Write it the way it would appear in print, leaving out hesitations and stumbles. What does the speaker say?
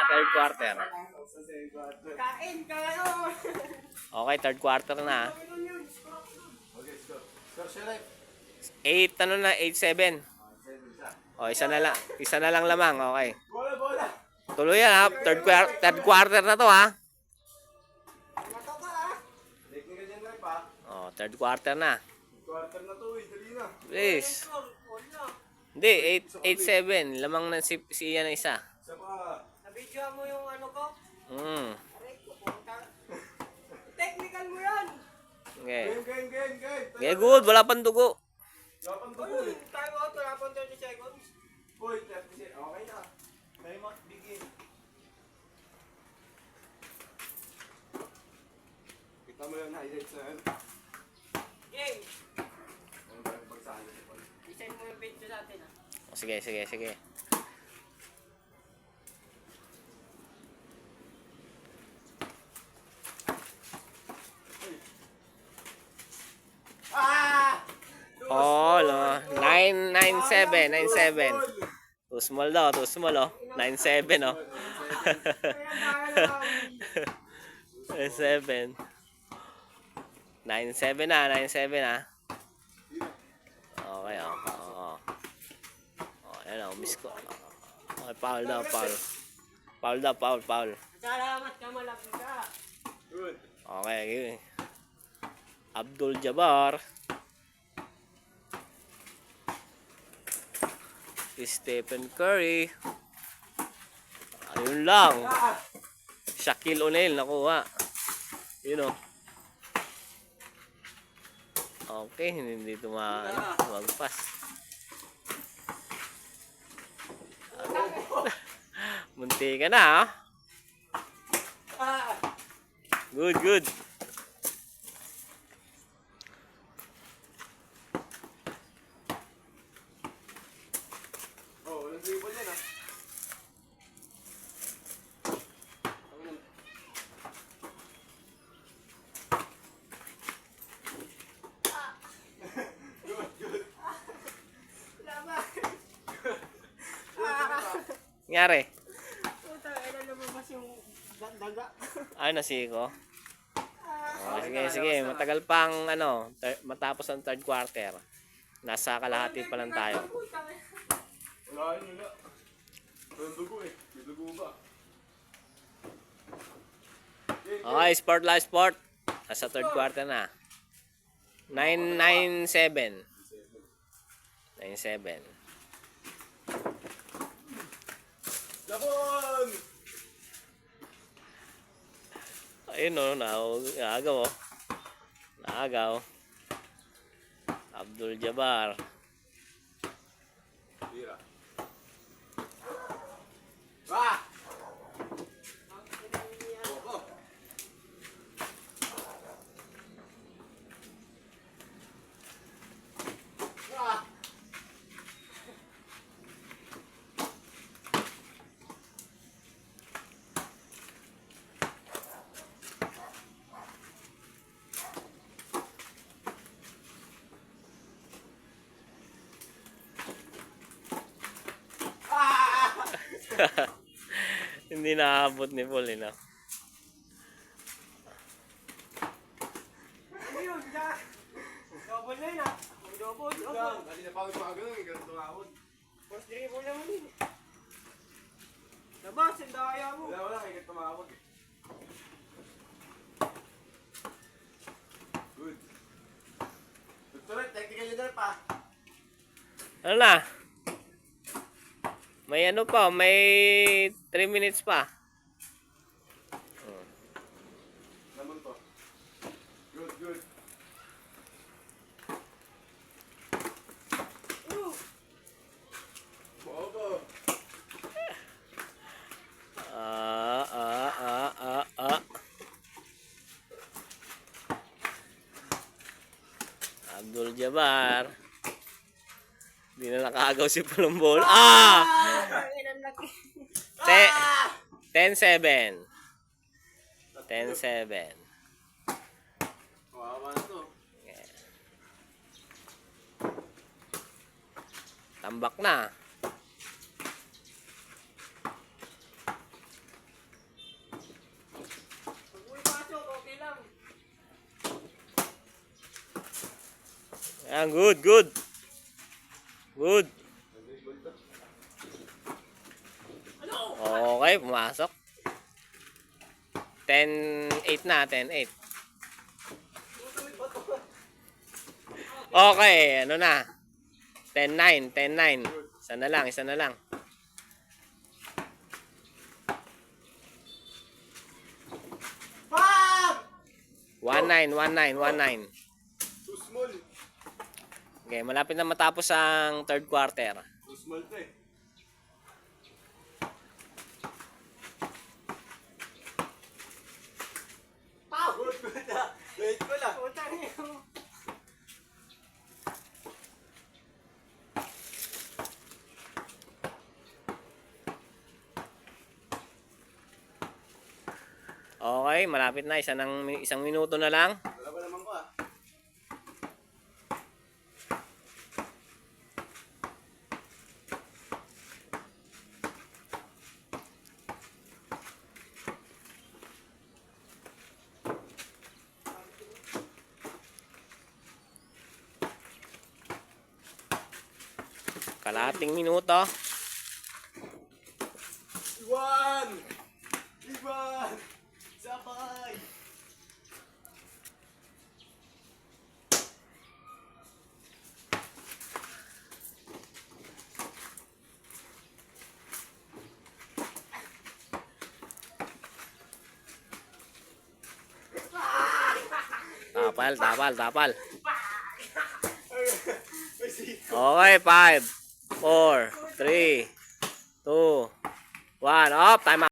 Third quarter. Kain kayo! Okay, third quarter na. Okay, stop. Stop, Sheriff. 8, ano na, 8-7. O, isa na lang lamang, okay. Bola, bola. Tuloy yan ha, third quarter na to ha. Mata ka ah! Technical yan, Rep, ha? O, third quarter na. Quarter na to, dali na. Please. Wala. Hindi, 8-7. Lamang na si Ian na isa. Isa pa. Nabidyo mo yung ano ko? Aray ko, puta. Technical mo yan! Okay. Game. Okay, good. Wala pang dugo. Lapan to, Ayun, time out, wala pang 30 seconds. boy. 30 okay na. Time out, begin. Kita mo yung highlights na yun. Game! Ano ba yung pagsahan si Paul? Isend mo yung video sa atin ah. O, sige. Ah! Oh, 9-7. Too small daw, too small oh. 9-7 oh. 9-7. 9-7 na, 9-7 na. Okay, oh. Oh, ayan oh, miss ko. Okay, foul daw. Foul. Salamat ka, malaki ka. Good. Okay. Abdul Jabbar. Stephen Curry. Ayun lang. Shaquille O'Neal nakuha. Yun oh. Okay, hindi tumagpas. Munti ka na ha. Good. Oh, walang dribble yan, ha? Good. Laban! Nangyari? Puta, ilan lumabas yung daga? Ay, nasiko. Oh, sige. Matagal pang matapos ang third quarter. Nasa kalahati pa lang tayo. Wala. Walang dugo eh. May dugo ba? Okay, sport. Nasa third quarter na. 9-7. 9-7. Labon! Ayun o, naagaw. Abdul Jabbar. Tira. Ah! Oh. Ah! Hindi naabot ni Paul, no? Ano yun? Double na yun ah. May double. Dali na pa ako gumagano, may ganun tumawad. First dribble naman yun. Labas, ang daya mo. Wala, may ganun tumawad eh. Good. Tutuloy, technical yun na pa. Ano na? May 3 minutes pa. Naman to. Good. Bobo. Abdul Jabbar. Hindi na nakaagaw si Palumbol. Ilan laki. 10-7. 10-7. Kawawa na to. Tambak na. Ayan, good, good. Good. Okay, pumasok. 10-8 na, 10-8. Okay, ano na? 10-9, 10-9. Isa na lang, isa na lang. Pag! 1-9, 1-9, 1-9. Too small. Okay, malapit na matapos ang third quarter. Too small to eh. Pag! Good, good ah. Wait ko lang. Utang yun. Okay, malapit na. Isang minuto na lang. Wala pa naman ko ah. Kalahating minuto. Iwan! Iwan! Sabay! Tapal, tapal, tapal. May sito. Okay, 5, 4, 3, 2, 1. Off, time out.